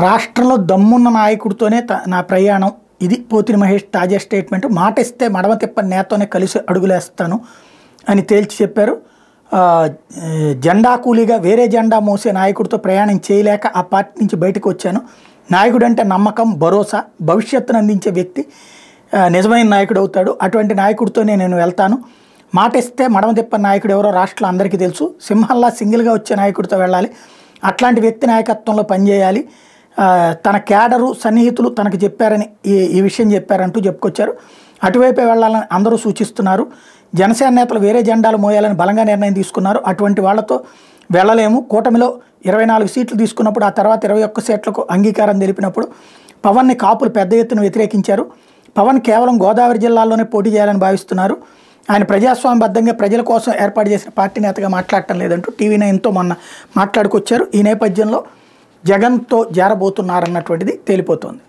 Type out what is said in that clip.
రాష్ట్రంలో దమ్మున్న నాయకుడితోనే నా ప్రయాణం. ఇది పోతిరి మహేష్ తాజా స్టేట్మెంట్. మాట ఇస్తే మడమ తిప్పని నేతోనే కలిసి అడుగులేస్తాను అని తేల్చి చెప్పారు. జెండా కూలీగా వేరే జెండా మోసే నాయకుడితో ప్రయాణం చేయలేక ఆ పార్టీ నుంచి బయటకు వచ్చాను. నాయకుడు అంటే నమ్మకం, భరోసా, భవిష్యత్తును అందించే వ్యక్తి నిజమైన నాయకుడు అవుతాడు. అటువంటి నాయకుడితోనే నేను వెళ్తాను. మాట ఇస్తే మడమ తిప్పని నాయకుడు ఎవరో రాష్ట్రంలో అందరికీ తెలుసు. సింహంలా సింగిల్గా వచ్చే నాయకుడితో వెళ్ళాలి. అట్లాంటి వ్యక్తి నాయకత్వంలో పనిచేయాలి. తన క్యాడరు సన్నిహితులు తనకు చెప్పారని ఈ విషయం చెప్పారంటూ చెప్పుకొచ్చారు. అటువైపే వెళ్ళాలని అందరూ సూచిస్తున్నారు. జనసేన నేతలు వేరే జెండాలు మోయాలని బలంగా నిర్ణయం తీసుకున్నారు. అటువంటి వాళ్లతో వెళ్ళలేము. కూటమిలో 24 సీట్లు తీసుకున్నప్పుడు ఆ తర్వాత 21 సీట్లకు అంగీకారం తెలిపినప్పుడు పవన్ని కాపులు పెద్ద ఎత్తున వ్యతిరేకించారు. పవన్ కేవలం గోదావరి జిల్లాలోనే పోటీ చేయాలని భావిస్తున్నారు. ఆయన ప్రజాస్వామ్యబద్ధంగా ప్రజల కోసం ఏర్పాటు చేసిన పార్టీ నేతగా మాట్లాడటం లేదంటూ TV9తో మొన్న మాట్లాడుకొచ్చారు. ఈ నేపథ్యంలో జగన్తో జారబోతున్నారన్నటువంటిది తేలిపోతోంది.